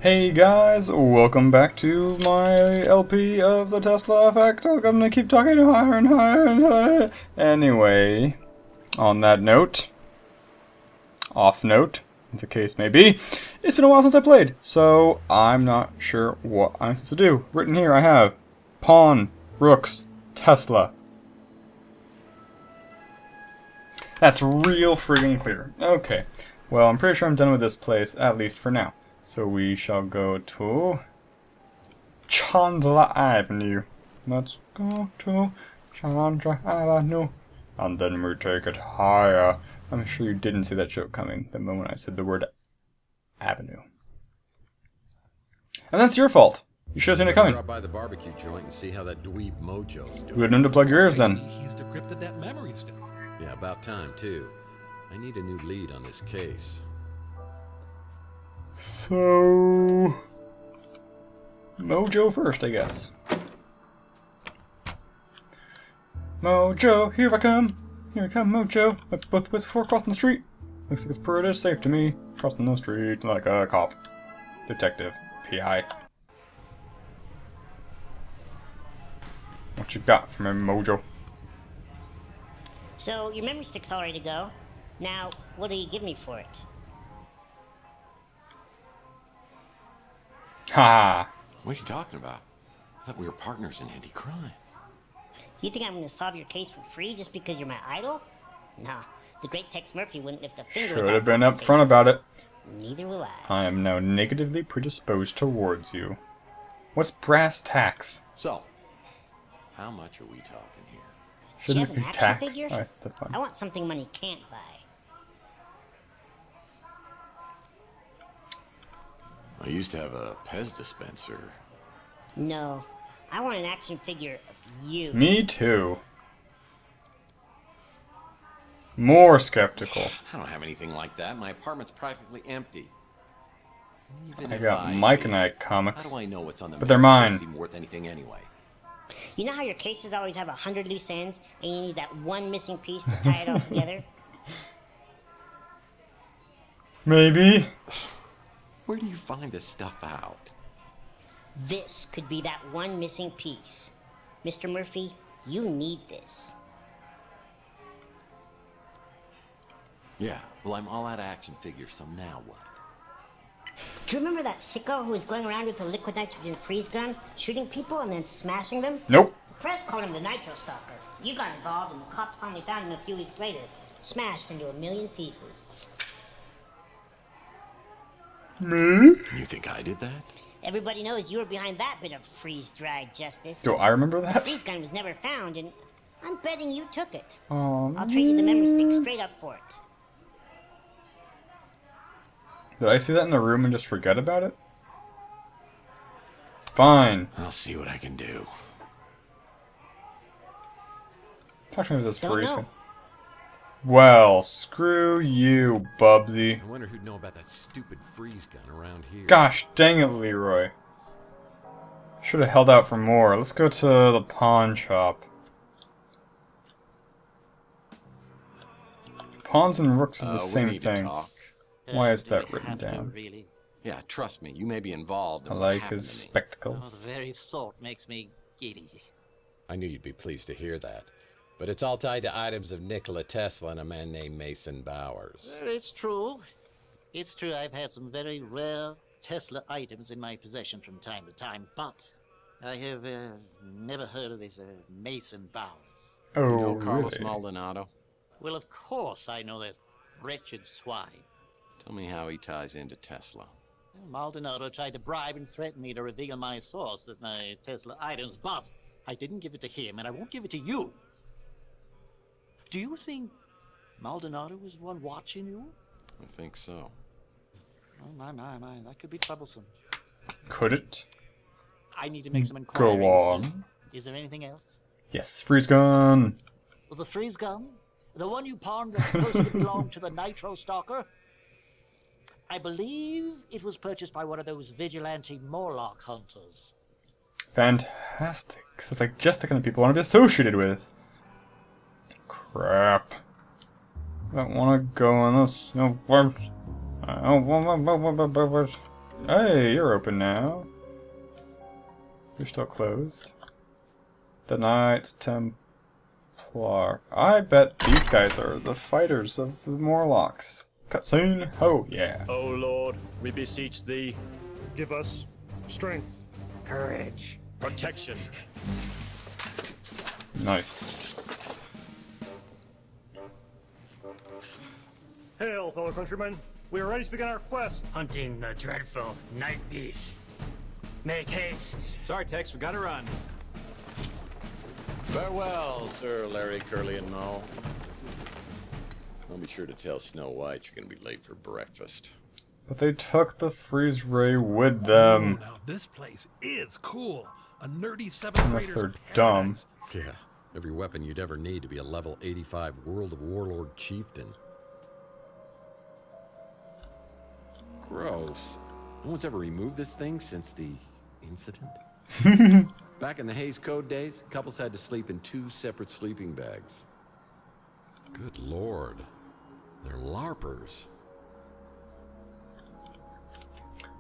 Hey guys, welcome back to my LP of the Tesla effect. I'm gonna keep talking higher and higher and higher. Anyway, on that note, off note, if the case may be, it's been a while since I played, so I'm not sure what I'm supposed to do. Written here I have pawn, rooks, Tesla. That's real friggin' clear. Okay, well I'm pretty sure I'm done with this place, at least for now. So we shall go to Chandler Avenue. Let's go to Chandler Avenue. And then we take it higher. I'm sure you didn't see that joke coming the moment I said the word avenue. And that's your fault. You should have seen it coming. Drop by the barbecue joint and see how that dweeb Mojo's doing. You wouldn't have to plug your ears then. He's decrypted that memory stick. Yeah, about time too. I need a new lead on this case. So... Mojo first, I guess. Mojo, here I come. Here I come, Mojo. Let's both before crossing the street. Looks like it's pretty safe to me. Crossing the street like a cop. Detective. PI. What you got for me, Mojo? So, your memory stick's all ready to go. Now, what do you give me for it? Ha! What are you talking about? I thought we were partners in anti-crime. You think I'm going to solve your case for free just because you're my idol? Nah, the great Tex Murphy wouldn't lift a finger. Should have been up front about it. Neither will I. I am now negatively predisposed towards you. What's brass tacks? So, how much are we talking here? Do you Shouldn't have it an be action tax? figure? Oh, that's the fun. I want something money can't buy. I used to have a Pez dispenser. No, I want an action figure of you. Me too. More skeptical. I don't have anything like that. My apartment's practically empty. Even I if got Mike and I comics. How do I know what's on the But they're menu? It's mine. even worth anything anyway. You know how your cases always have 100 loose ends, and you need that one missing piece to tie it all together? Maybe. Where do you find this stuff out? This could be that one missing piece. Mr. Murphy, you need this. Yeah, well, I'm all out of action figures, so now what? Do you remember that sicko who was going around with a liquid nitrogen freeze gun, shooting people and then smashing them? Nope. The press called him the Nitro Stalker. You got involved and the cops finally found him a few weeks later, smashed into a million pieces. Me? You think I did that? Everybody knows you were behind that bit of freeze-dried justice. Do I remember The that? freeze gun was never found, and I'm betting you took it. Oh, I'll trade you the memory stick straight up for it. did I see that in the room and just forget about it? Fine. I'll see what I can do. Talk to me with this Don't freeze know. gun. Well, screw you, Bubsy. I wonder who'd know about that stupid freeze gun around here. Gosh dang it, Leroy. Should have held out for more. Let's go to the pawn shop. Pawns and rooks is the We same need to thing. talk. Why is Do that we written have to, down? really? Yeah, trust me, you may be involved in I what like happened his to me. Oh, spectacles. the very thought makes me giddy. I knew you'd be pleased to hear that. But it's all tied to items of Nikola Tesla and a man named Mason Bowers. Well, it's true. It's true I've had some very rare Tesla items in my possession from time to time, but I have never heard of this Mason Bowers. Oh, You know Carlos really? Maldonado? Well, of course I know that wretched swine. Tell me how he ties into Tesla. Well, Maldonado tried to bribe and threaten me to reveal my source of my Tesla items, but I didn't give it to him, and I won't give it to you. Do you think Maldonado was the one watching you? I think so. Oh, my, that could be troublesome. Could it? I need to make some inquiries. Go on. Is there anything else? Yes, freeze gun. Well, the freeze gun? The one you pawned that's supposed to belong to the Nitro Stalker? I believe it was purchased by one of those vigilante Morlock hunters. Fantastic. That's like just the kind of people I want to be associated with. Crap. I don't want to go on this. No, Hey, you're open now. You're still closed. The Knights Templar. I bet these guys are the fighters of the Morlocks. Cutscene? Oh, yeah. O Lord, we beseech thee, give us strength, Courage. protection. Nice. Hail, fellow countrymen. We are ready to begin our quest. Hunting the dreadful night beast. Make haste. Sorry, Tex, we gotta run. Farewell, Sir Larry, Curly, and Null. I'll be sure to tell Snow White you're gonna be late for breakfast. But they took the freeze ray with Oh, them. now this place is cool. A nerdy 7th Unless grader's they're dumb. paradise. Yeah, every weapon you'd ever need to be a level 85 World of Warlord chieftain. Gross. No one's ever removed this thing since the incident? Back in the Hays Code days, couples had to sleep in 2 separate sleeping bags. Good lord. They're LARPers.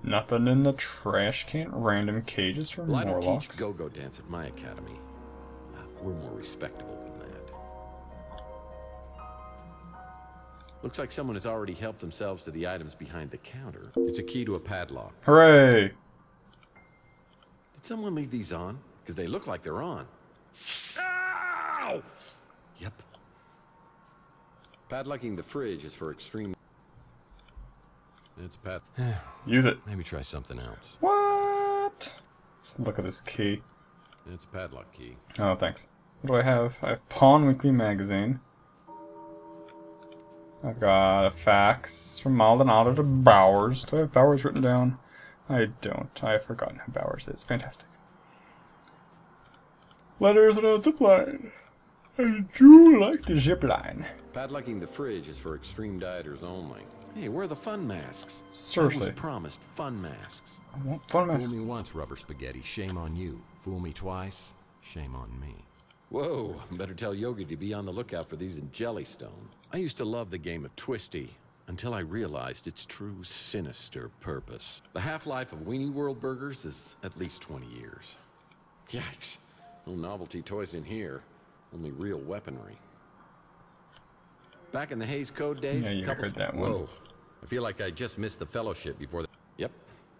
Nothing in the trash can. Random cages from Well, I don't Morlocks. teach go-go dance at my academy. We're more respectable than that. Looks like someone has already helped themselves to the items behind the counter. It's a key to a padlock. Hooray! Did someone leave these on? Because they look like they're on. Ow! Yep. Padlocking the fridge is for extreme... It's pad... Use it. Maybe try something else. What? Let's look at this key. It's a padlock key. Oh, thanks. What do I have? I have Pawn Weekly Magazine. I've got a fax from Maldonado to Bowers. Do I have Bowers written down? I don't. I've forgotten who Bowers is. Fantastic. Letters and a zipline. I do like the zipline. Padlocking the fridge is for extreme dieters only. Hey, where are the fun masks? Seriously. I was promised fun masks. I want fun Fool masks. me once, rubber spaghetti. Shame on you. Fool me twice. Shame on me. Whoa, better tell Yogi to be on the lookout for these in Jellystone. I used to love the game of Twisty, until I realized its true sinister purpose. The half-life of Weenie World burgers is at least 20 years. Yikes. No novelty toys in here. Only real weaponry. Back in the Hays Code days, Yeah, you heard that one. Whoa. I feel like I just missed the fellowship before the... Yep,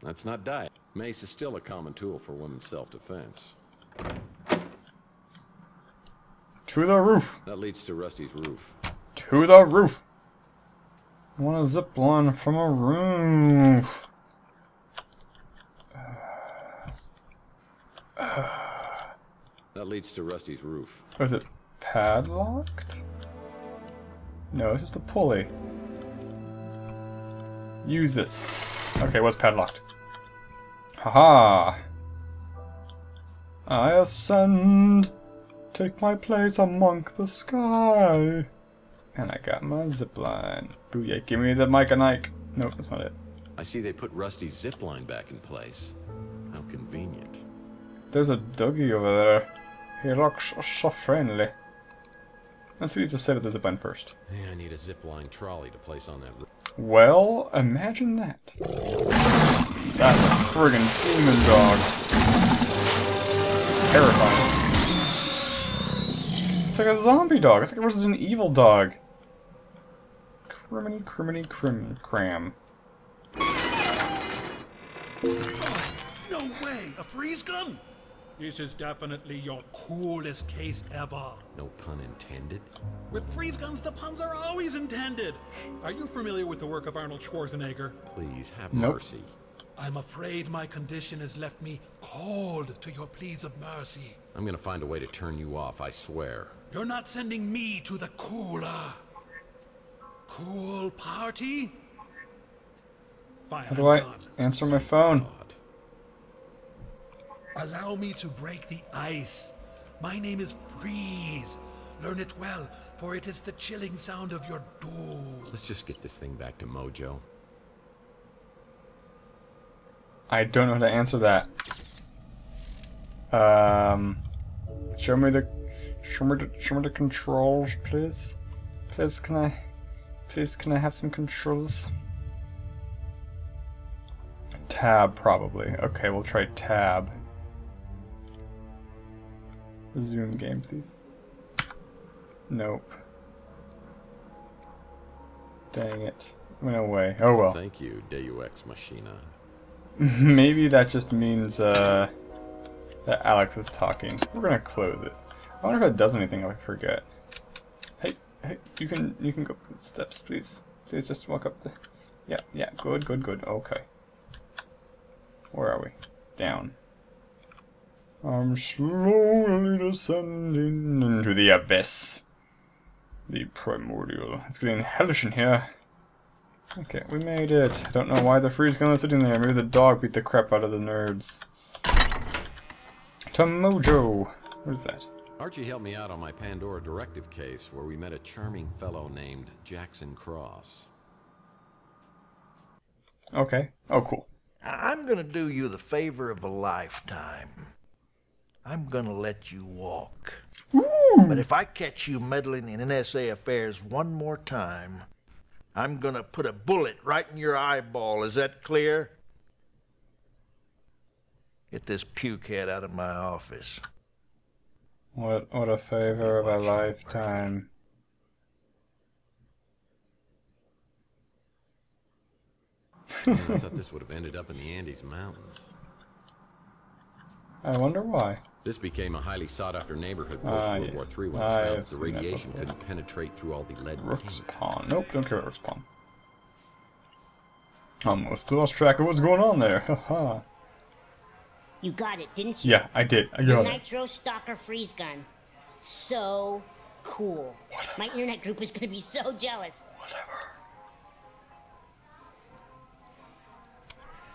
that's not diet. Mace is still a common tool for women's self-defense. To the roof. That leads to Rusty's roof. To the roof. I want a zip line from a roof. That leads to Rusty's roof. Was it padlocked? No, it's just a pulley. Use this. Okay, what's padlocked? Haha! I ascend, take my place among the sky. And I got my zipline. Booyah, give me the Mike and Ike. Nope, that's not it. I see they put Rusty's zipline back in place. How convenient. There's a doggy over there. He looks so friendly. Let's see what you have to say about the zipline first. Yeah, I need a zipline trolley to place on that roof. Well, imagine that. That's a friggin' demon dog. It's terrifying. It's like a zombie dog. It's like a Resident Evil dog. Criminy, cram. No way! A freeze gun? This is definitely your coolest case ever. No pun intended. With freeze guns, the puns are always intended. Are you familiar with the work of Arnold Schwarzenegger? Please, have Nope. mercy. I'm afraid my condition has left me cold to your pleas of mercy. I'm gonna find a way to turn you off, I swear. You're not sending me to the cooler. Cool party? Fine, How do I'm I done. answer my phone? God. Allow me to break the ice. My name is Freeze. Learn it well, for it is the chilling sound of your doom. Let's just get this thing back to Mojo. I don't know how to answer that. Show me the controls, please. Please can I have some controls? tab, probably. Okay, we'll try tab. Resume game, please. Nope. Dang it. Went away. Oh well. Thank you, Deus Machina. Maybe that just means that Alex is talking. We're gonna close it. I wonder if it does anything if I forget. Hey, you can go steps, please. Please just walk up the. Yeah, good. Okay. Where are we? Down. I'm slowly descending into the abyss. The primordial. It's getting hellish in here. Okay, we made it. I don't know why the freeze gun is sitting there. Maybe the dog beat the crap out of the nerds. Tomojo! What is that? Archie helped me out on my Pandora directive case, where we met a charming fellow named Jackson Cross. Okay. Oh, cool. I'm gonna do you the favor of a lifetime. I'm gonna let you walk. Ooh. But if I catch you meddling in NSA affairs one more time, I'm gonna put a bullet right in your eyeball. Is that clear? Get this pukehead out of my office. What a favor of a lifetime. I thought this would have ended up in the Andes Mountains. I wonder why. This became a highly sought-after neighborhood post-World War III when it found that the radiation couldn't penetrate through all the lead Rook's paint. Pawn. Nope, don't care about Rook's Pawn. Almost lost track of what's going on there. Haha. You got it, didn't you? Yeah, I did. I The got it. Nitro Stalker freeze gun. So cool. Whatever. My internet group is gonna be so jealous. Whatever.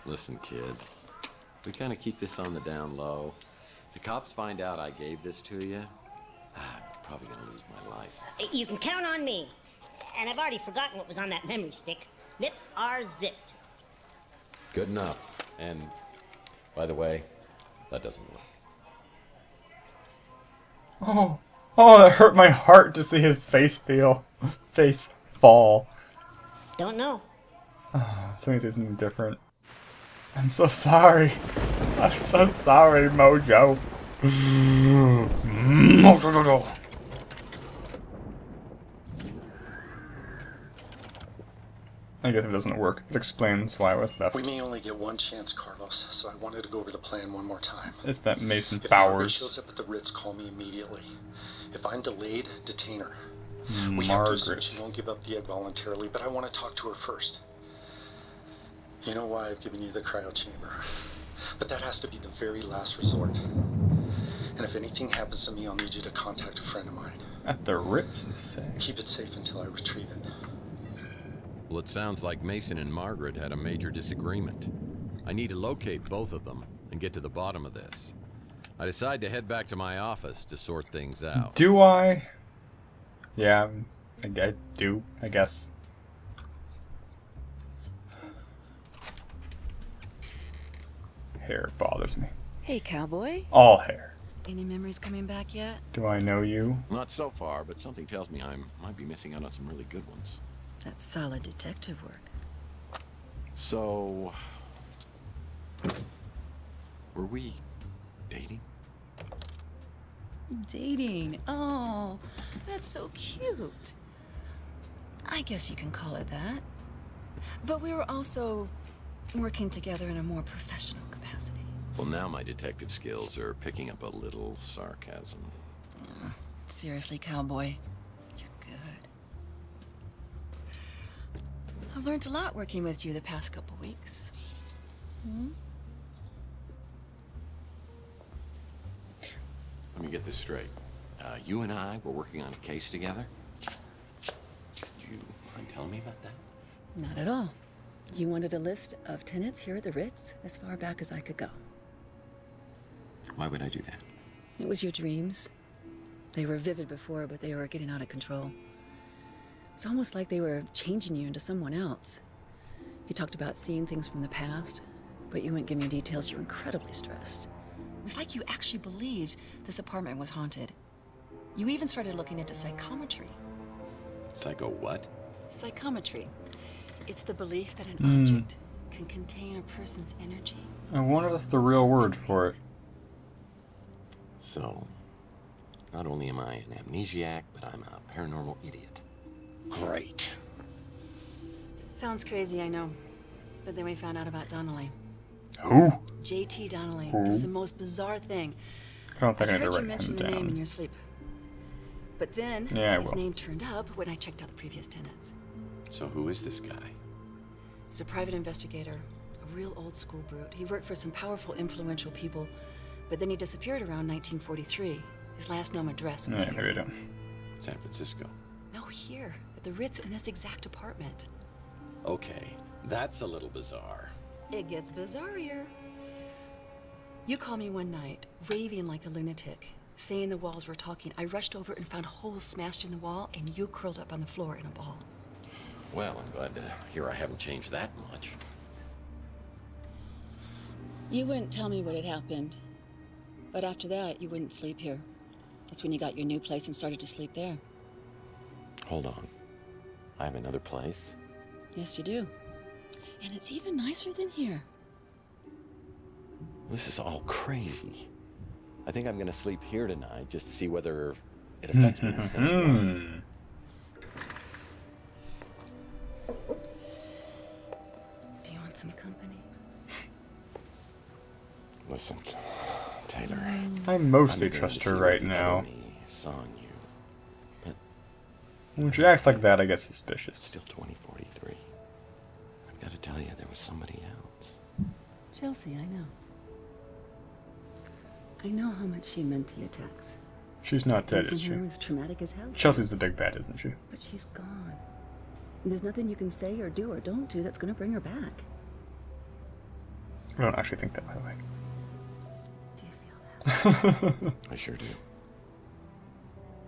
Listen, kid. We kind of keep this on the down low. If the cops find out I gave this to you, I'm probably gonna lose my license. You can count on me. And I've already forgotten what was on that memory stick. Lips are zipped. Good enough. And, by the way, that doesn't work. Oh, that hurt my heart to see his face fall. Don't know. Something say something different. I'm so sorry. I'm so sorry, Mojo. I guess if it doesn't work, it explains why I was left. We may only get one chance, Carlos, so I wanted to go over the plan one more time. It's that Mason If Margaret Bowers. shows up at the Ritz, call me immediately. If I'm delayed, detain her. We Margaret. have to assume she won't give up the egg voluntarily, but I want to talk to her first. You know why I've given you the cryo chamber. But that has to be the very last resort. And if anything happens to me, I'll need you to contact a friend of mine. At the Ritz, you say? Keep it safe until I retrieve it. Well, it sounds like Mason and Margaret had a major disagreement. I need to locate both of them and get to the bottom of this. I decide to head back to my office to sort things out. Do I? Yeah, I do, I guess. Hair bothers me. Hey, cowboy. All hair. Any memories coming back yet? Do I know you? Not so far, but something tells me I might be missing out on some really good ones. That's solid detective work. So... were we dating? Dating? Oh, that's so cute. I guess you can call it that. But we were also working together in a more professional capacity. Well, now my detective skills are picking up a little sarcasm. Seriously, cowboy, you're good. I've learned a lot working with you the past couple weeks. Let me get this straight. You and I were working on a case together? Do you mind telling me about that? Not at all. You wanted a list of tenants here at the Ritz as far back as I could go. Why would I do that? It was your dreams. They were vivid before, but they were getting out of control. It's almost like they were changing you into someone else. You talked about seeing things from the past, but you wouldn't give me details. You were incredibly stressed. It was like you actually believed this apartment was haunted. You even started looking into psychometry. Psycho what? Psychometry. It's the belief that an object can contain a person's energy. I wonder if that's the real word for it. So, not only am I an amnesiac, but I'm a paranormal idiot. Great. Sounds crazy, I know. But then we found out about Donnelly. Who? J.T. Donnelly. Who? It was the most bizarre thing. I don't think I need to heard you write mention him the name in down. your sleep. But then, Yeah, I his will. name turned up when I checked out the previous tenants. So who is this guy? He's a private investigator, a real old school brute. He worked for some powerful, influential people, but then he disappeared around 1943. His last known address was Yeah, here. maybe I don't. San Francisco. No, here, at the Ritz in this exact apartment. Okay, that's a little bizarre. It gets bizarrier. You called me one night, raving like a lunatic, saying the walls were talking. I rushed over and found holes smashed in the wall, and you curled up on the floor in a ball. Well, I'm glad to hear I haven't changed that much. You wouldn't tell me what had happened. But after that, you wouldn't sleep here. That's when you got your new place and started to sleep there. Hold on. I have another place? Yes, you do. And it's even nicer than here. This is all crazy. I think I'm gonna sleep here tonight just to see whether it affects me. the same way. Do you want some company? Listen, Taylor. I mostly I'm beginning trust to her see right what the now. other me saw in you. But When she acts like that, I get suspicious. still 2043. I've got to tell you, there was somebody else. Chelsea, I know. I know how much she meant to you, Tex. She's not dead, is Losing she? her was traumatic as hell. Chelsea's the big bad, isn't she? But she's gone. And there's nothing you can say or do or don't do that's gonna bring her back. I don't actually think that, by the way. Do you feel that? I sure do.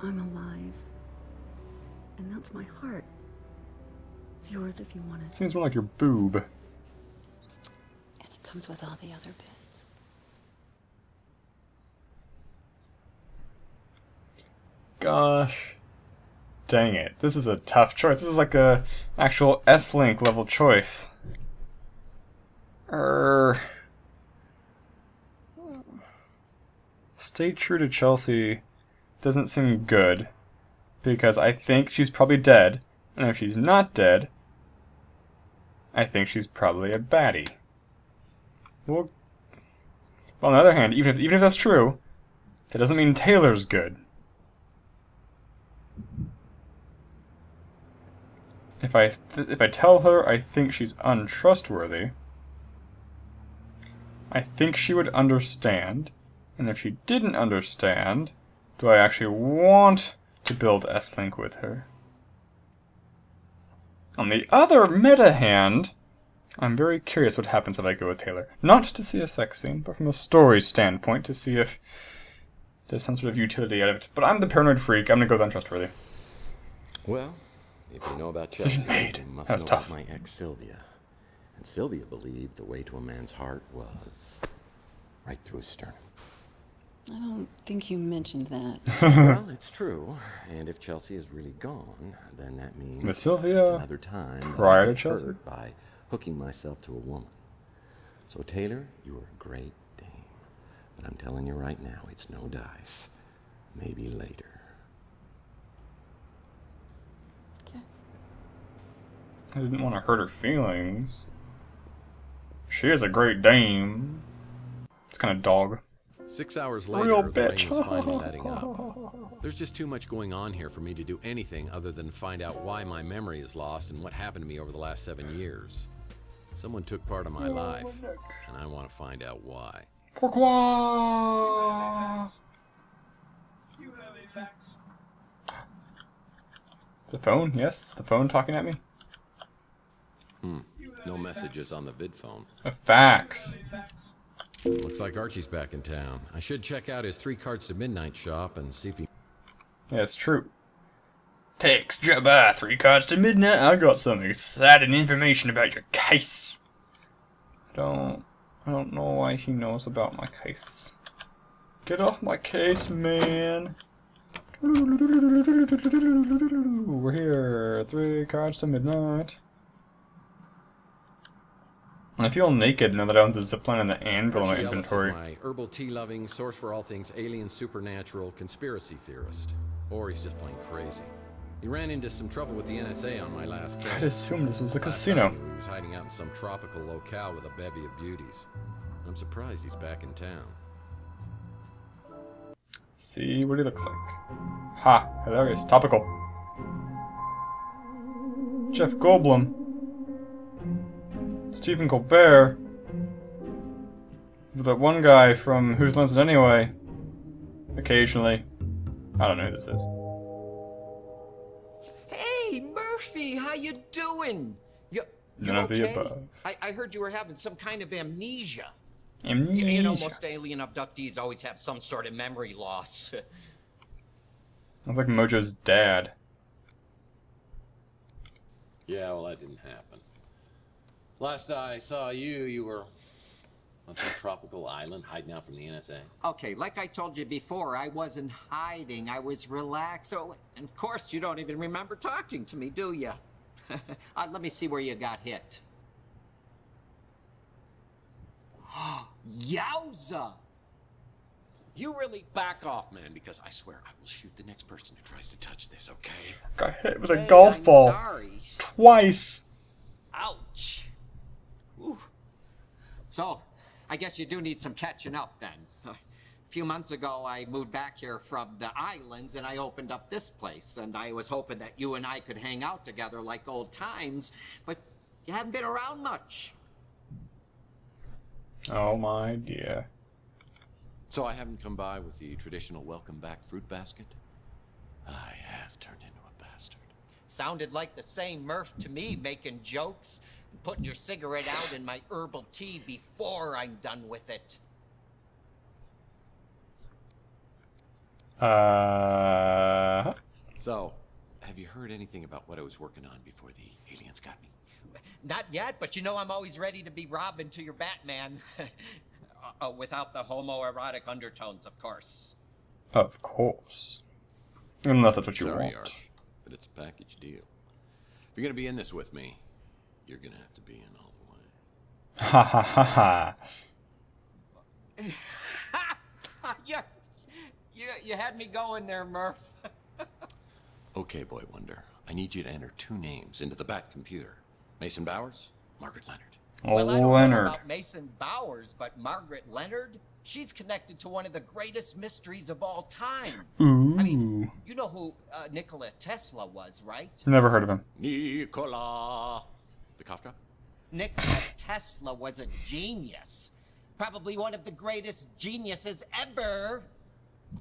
I'm alive. And that's my heart. It's yours if you want it. Seems more like your boob. And it comes with all the other bits. Gosh. Dang it. This is a tough choice. This is like a actual S-Link level choice. Stay true to Chelsea doesn't seem good. Because I think she's probably dead. And if she's not dead, I think she's probably a baddie. Well, on the other hand, even if that's true, that doesn't mean Taylor's good. If I tell her I think she's untrustworthy, I think she would understand. And if she didn't understand, do I actually want to build S-Link with her? On the other meta hand, I'm very curious what happens if I go with Taylor. Not to see a sex scene, but from a story standpoint, to see if there's some sort of utility out of it. But I'm the paranoid freak. I'm gonna go with untrustworthy. Well, if you know about Decision Chelsea, made. you must That was know tough. about my ex Sylvia. And Sylvia believed the way to a man's heart was right through his sternum. I don't think you mentioned that. Well, it's true. And if Chelsea is really gone, then that means With Sylvia, it's another time that prior I to got Chelsea? hurt by hooking myself to a woman. So Taylor, you are a great dame. But I'm telling you right now, it's no dice. Maybe later. Okay. I didn't want to hurt her feelings. She is a great dame. It's kind of dog. 6 hours Real later, the rain bitch. was finally letting up. There's just too much going on here for me to do anything other than find out why my memory is lost and what happened to me over the last 7 years. Someone took part of my life, and I want to find out why. Pourquoi? The phone? Yes, the phone talking at me. No messages on the vid phone. A fax. Looks like Archie's back in town. I should check out his 3 Cards to Midnight shop and see if he... Yeah, it's true. Tex, drop by 3 cards to midnight. I got some exciting information about your case. I don't know why he knows about my case. Get off my case, man. We're here. 3 cards to midnight. I feel naked now that I have the zipline and the anvil in my Archie Ellis inventory. is my herbal tea-loving, source for all things alien, supernatural, conspiracy theorist. Or he's just plain crazy. He ran into some trouble with the NSA on my last case. I'd assumed this was a Last casino. I knew, he was hiding out in some tropical locale with a bevy of beauties. I'm surprised he's back in town. Let's see what he looks like. Ha! Hilarious. Topical. Jeff Goldblum. Stephen Colbert. That one guy from Whose Lines It Anyway? Occasionally. I don't know who this is. Hey, Murphy, how you doing? You None of the okay? above. I heard you were having some kind of amnesia. Amnesia. You know, most alien abductees always have some sort of memory loss. That's like Mojo's dad. Yeah, well, that didn't happen. Last I saw you, you were on some tropical island hiding out from the NSA. Okay, like I told you before, I wasn't hiding. I was relaxed. So, and of course, you don't even remember talking to me, do you? Let me see where you got hit. Yowza! You really back off, man, because I swear I will shoot the next person who tries to touch this, okay? Got hit with a golf ball. Sorry. Twice. Ouch. Ooh. So, I guess you do need some catching up then. A few months ago, I moved back here from the islands and I opened up this place. And I was hoping that you and I could hang out together like old times, but you haven't been around much. Oh my dear. So I haven't come by with the traditional welcome back fruit basket? I have turned into a bastard. Sounded like the same Murph to me, making jokes and putting your cigarette out in my herbal tea before I'm done with it. So, have you heard anything about what I was working on before the aliens got me? Not yet, but you know I'm always ready to be Robin to your Batman. Without the homoerotic undertones, of course. Of course. Unless that's what you Sorry, want. Arch, but it's a package deal. If you're gonna be in this with me, you're gonna have to be in all the way. Ha ha ha ha. You had me going there, Murph. Okay, Boy Wonder. I need you to enter 2 names into the Bat computer. Mason Bowers, Margaret Leonard. Well, I don't Leonard. know about Mason Bowers, but Margaret Leonard, she's connected to one of the greatest mysteries of all time. Ooh. I mean, you know who Nikola Tesla was, right? Never heard of him. Nikola. The cough drop? Nikola Tesla was a genius. Probably one of the greatest geniuses ever.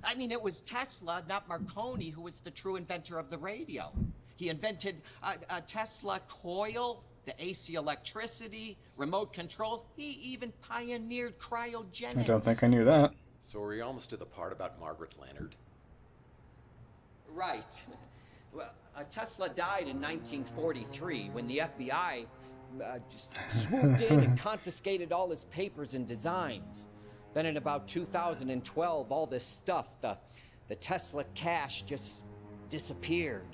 I mean, it was Tesla, not Marconi, who was the true inventor of the radio. He invented a Tesla coil, the AC electricity, remote control. He even pioneered cryogenics. I don't think I knew that. So are you almost to the part about Margaret Leonard? Right. Well, Tesla died in 1943 when the FBI just swooped in and confiscated all his papers and designs. Then in about 2012, all this stuff, the Tesla cash just disappeared.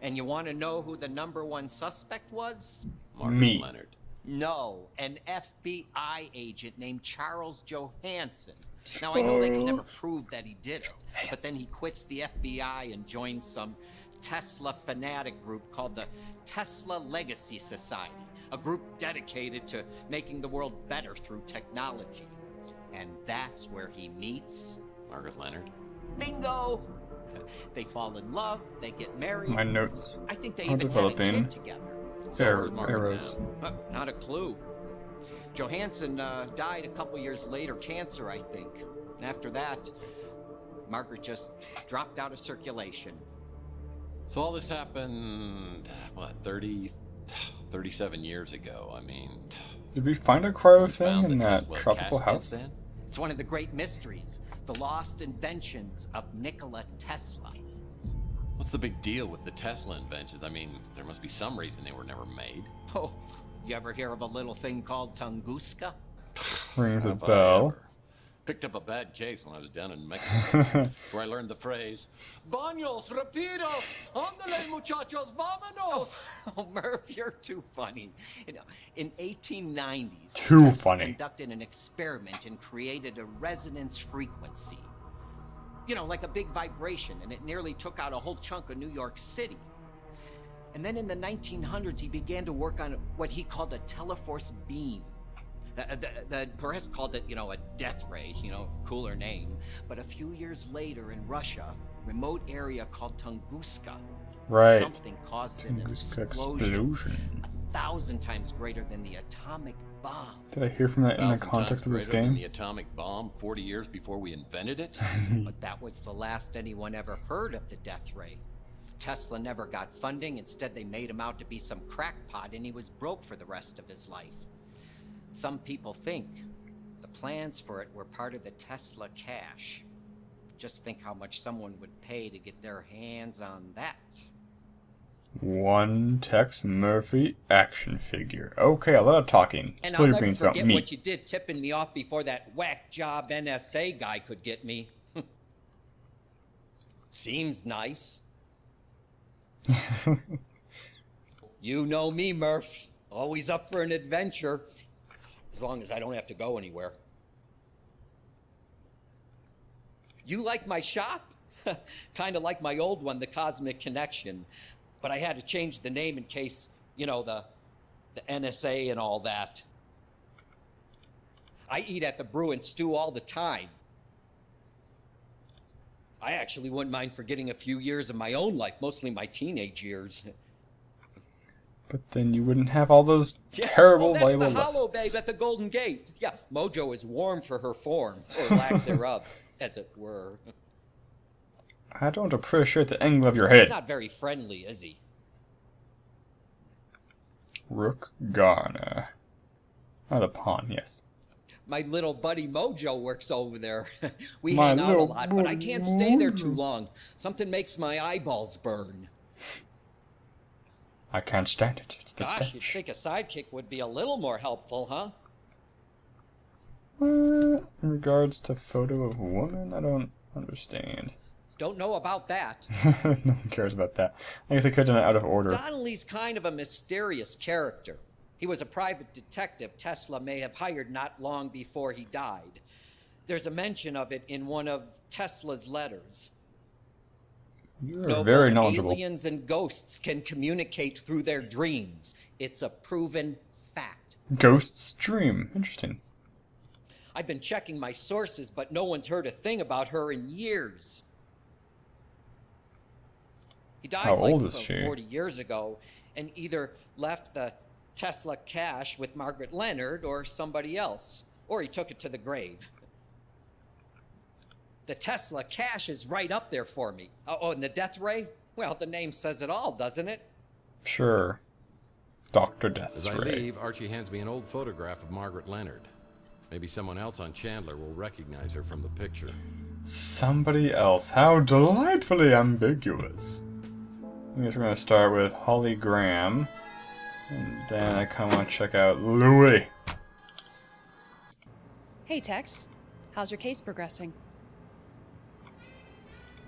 And you want to know who the #1 suspect was? Margaret Leonard. No, an FBI agent named Charles Johansson. Now, I know they could never prove that he did it, but then he quits the FBI and joins some Tesla fanatic group called the Tesla Legacy Society, a group dedicated to making the world better through technology. And that's where he meets Margaret Leonard. Bingo! They fall in love, they get married. My notes I think they are even had a developing. kid together. Arrows. Not a clue. Johansson died a couple years later, cancer, I think. And after that, Margaret just dropped out of circulation. So all this happened, what, 37 years ago? I mean... Did we find a cryo Found thing the in that Tesla tropical cache house? since then? It's one of the great mysteries, the lost inventions of Nikola Tesla. What's the big deal with the Tesla inventions? I mean, there must be some reason they were never made. Oh, you ever hear of a little thing called Tunguska? Rings a Have I bell. ever? Picked up a bad case when I was down in Mexico. That's where I learned the phrase, Baños rapidos, ándale muchachos, vámonos. Oh, Murph, you're too funny. You know, in 1890s, Too Tesla funny. conducted an experiment and created a resonance frequency. You know, like a big vibration, and it nearly took out a whole chunk of New York City. And then in the 1900s, he began to work on what he called a teleforce beam. The press called it, you know, a death ray, you know, cooler name. But a few years later in Russia, remote area called Tunguska, Right. something caused an Tunguska explosion explosion. 1,000 times greater than the atomic bomb. Did I hear from that in the 1,000 context of times this greater than game? the atomic bomb 40 years before we invented it? But that was the last anyone ever heard of the death ray. Tesla never got funding. Instead, they made him out to be some crackpot, and he was broke for the rest of his life. Some people think the plans for it were part of the Tesla cash. Just think how much someone would pay to get their hands on that. One Tex Murphy action figure. Okay, a lot of talking. And Spill I'll your never beans about forget me. what you did tipping me off before that whack job NSA guy could get me. Seems nice. You know me, Murph. Always up for an adventure. As long as I don't have to go anywhere. You like my shop? Kind of like my old one, the Cosmic Connection. But I had to change the name in case, you know, the NSA and all that. I eat at the brew and stew all the time. I actually wouldn't mind forgetting a few years of my own life, mostly my teenage years. But then you wouldn't have all those terrible that's valuable the hollow lessons. babe at the Golden Gate. Yeah, Mojo is warm for her form, or lack thereof, as it were. I don't appreciate the angle of your He's head. not very friendly, is he? Rook Garner. Oh, the pawn, yes. My little buddy Mojo works over there. We My hang out a little lot, but I buddy can't stay there Mojo. too long. Something makes my eyeballs burn. I can't stand it. It's the Gosh, you'd stench. think a sidekick would be a little more helpful, huh? In regards to photo of woman, I don't understand. Don't know about that. No one cares about that. I guess I could have done it out of order. Donnelly's kind of a mysterious character. He was a private detective Tesla may have hired not long before he died. There's a mention of it in one of Tesla's letters. You're very both knowledgeable. aliens and ghosts can communicate through their dreams. It's a proven fact. Ghost's dream. Interesting. I've been checking my sources, but no one's heard a thing about her in years. He died How like old is she? 40 years ago and either left the Tesla cash with Margaret Leonard or somebody else, or he took it to the grave. The Tesla cash is right up there for me. Oh, and the death ray? Well, the name says it all, doesn't it? Sure. Dr. Death's As I Ray. leave, Archie hands me an old photograph of Margaret Leonard. Maybe someone else on Chandler will recognize her from the picture. Somebody else. How delightfully ambiguous. I guess we're going to start with Holly Graham. And then I kind of want to check out Louis. Hey, Tex. How's your case progressing?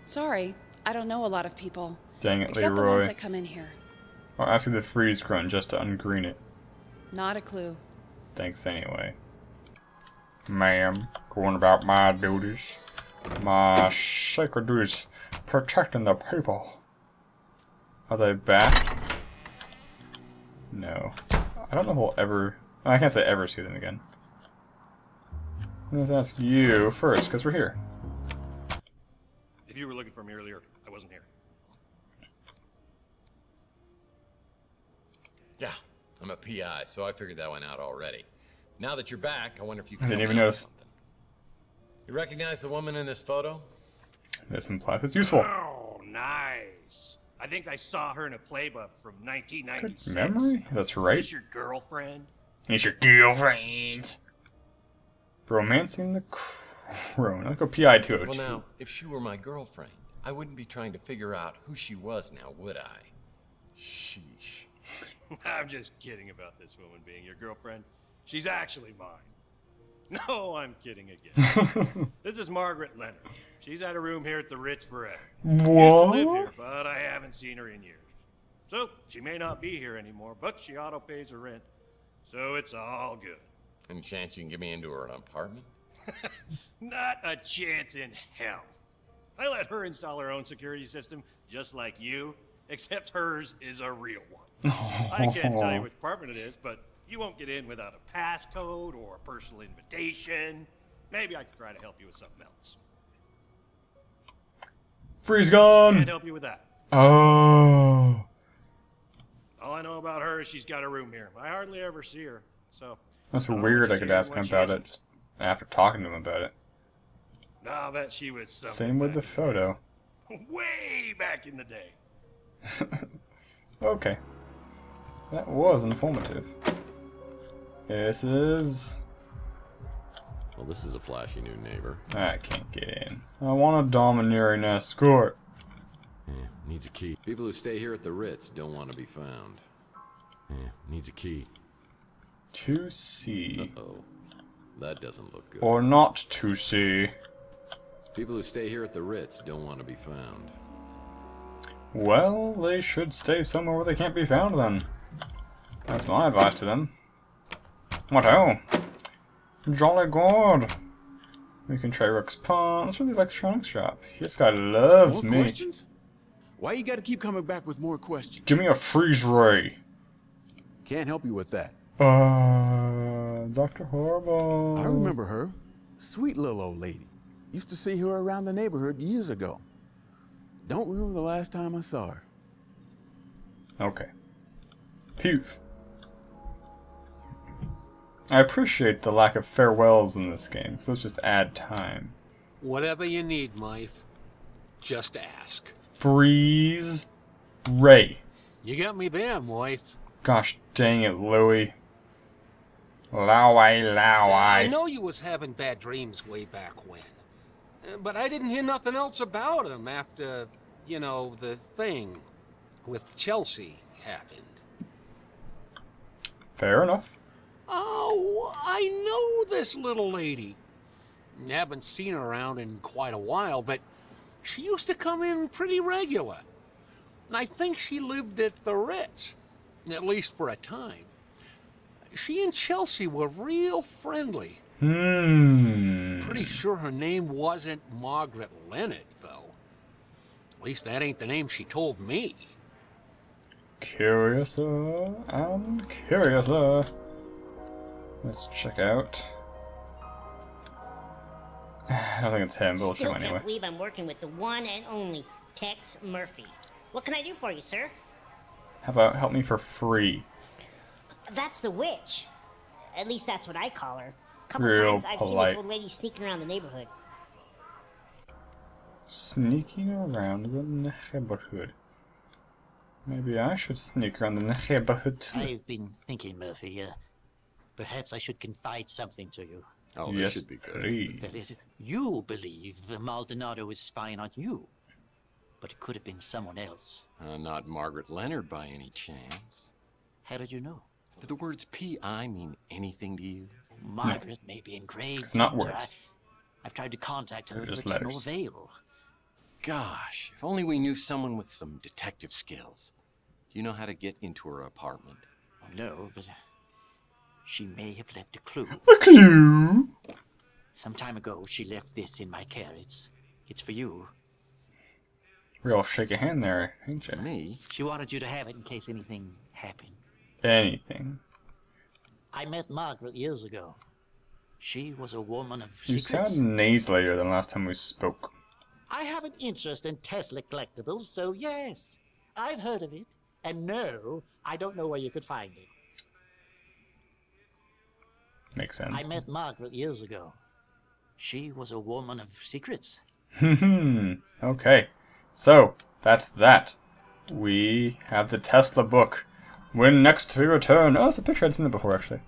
Sorry, I don't know a lot of people. Dang it, except the Leroy. ones that come in here. I'll ask you the freeze grunt just to ungreen it. Not a clue. Thanks anyway. Ma'am, going about my duties. My sacred duties, protecting the people. Are they back? No. I don't know if we'll ever... I can't say ever see them again. I'm gonna ask you first, because we're here. If you were looking for me earlier, I wasn't here. Yeah, I'm a PI, so I figured that one out already. Now that you're back, I wonder if you I can didn't help even me out with notice. something. You recognize the woman in this photo? This implies it's useful. Oh, nice. I think I saw her in a playbook from 1996. Good memory? That's right. Is your girlfriend? He's your girlfriend. Romancing the crone. Let's go PI 202. Well now, if she were my girlfriend, I wouldn't be trying to figure out who she was now, would I? Sheesh. I'm just kidding about this woman being your girlfriend. She's actually mine. No, I'm kidding again. This is Margaret Leonard. She's had a room here at the Ritz forever. What? Used to live here, but I haven't seen her in years. So, she may not be here anymore, but she auto-pays her rent. So it's all good. Any chance you can get me into her apartment? Not a chance in hell. I let her install her own security system, just like you, except hers is a real one. I can't tell you which apartment it is, but you won't get in without a passcode or a personal invitation. Maybe I could try to help you with something else. Freeze gun! Can't help you with that. Oh. All I know about her is she's got a room here. I hardly ever see her, so... That's weird I could ask him about it just after talking to him about it. Nah, I bet she was something. Same with the photo. Way back in the day. Okay. That was informative. This is... Well, this is a flashy new neighbor. I can't get in. I want a domineering escort. Yeah, needs a key. People who stay here at the Ritz don't want to be found. Yeah, needs a key. To see. Uh-oh. That doesn't look good. Or not to see. People who stay here at the Ritz don't want to be found. Well, they should stay somewhere where they can't be found then. That's my advice to them. What oh? Jolly good. We can try Rook's Pawn. Let's really electronics shop. This guy loves More me. questions? Why you gotta keep coming back with more questions? Give me a freeze ray. Can't help you with that. Dr. Horrible. I remember her. Sweet little old lady. Used to see her around the neighborhood years ago. Don't remember the last time I saw her. Okay. Pew. I appreciate the lack of farewells in this game, so let's just add time. Whatever you need, Mife. Just ask. Freeze ray. You got me there, Mife. Gosh dang it, Louie. Lowie. I know you was having bad dreams way back when. But I didn't hear nothing else about him after, you know, the thing with Chelsea happened. Fair enough. Oh, I know this little lady. Haven't seen her around in quite a while, but she used to come in pretty regular. I think she lived at the Ritz, at least for a time. She and Chelsea were real friendly. Pretty sure her name wasn't Margaret Leonard, though. At least that ain't the name she told me. Curiouser and curiouser. Let's check out. I don't think it's him, but we'll Still show anyway. can't believe I'm working with the one and only Tex Murphy. What can I do for you, sir? How about help me for free? That's the witch. At least that's what I call her. A couple Real times I've seen polite. this old lady sneaking around the neighborhood. Sneaking around the neighborhood. Maybe I should sneak around the neighborhood too. I've been thinking, Murphy, perhaps I should confide something to you. Oh, yes, this should be good. please. Well, you believe Maldonado is spying on you, but it could have been someone else. Not Margaret Leonard by any chance. How did you know? Do the words P.I. mean anything to you? Margaret may be in grave It's not danger. words. I've tried to contact her, They're but just to no letters. avail. Gosh, if only we knew someone with some detective skills. Do you know how to get into her apartment? No, but she may have left a clue. A clue? Some time ago, she left this in my care. It's for you. We all shake a hand there, ain't you? Me? She wanted you to have it in case anything happened. Anything. I met Margaret years ago. She was a woman of You secrets. sound nasalier than last time we spoke. I have an interest in Tesla collectibles, so yes, I've heard of it. And no, I don't know where you could find it. Makes sense. I met Margaret years ago. She was a woman of secrets. Okay. So, that's that. We have the Tesla book. When next we return... Oh, it's a picture I'd seen it before, actually.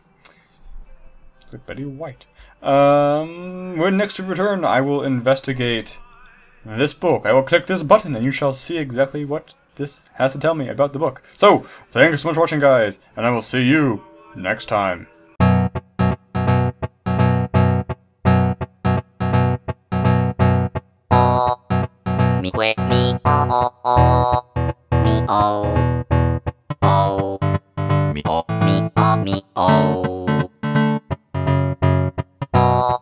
It's like Betty White. When next we return, I will investigate this book. I will click this button, and you shall see exactly what this has to tell me about the book. So, thank you so much for watching, guys, and I will see you next time. Me quick me oh oh oh. Me oh. Oh. Me oh. Me oh me oh. Oh.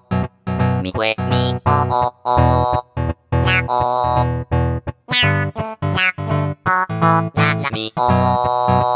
Me quick me oh oh oh. Na oh. Na me oh oh.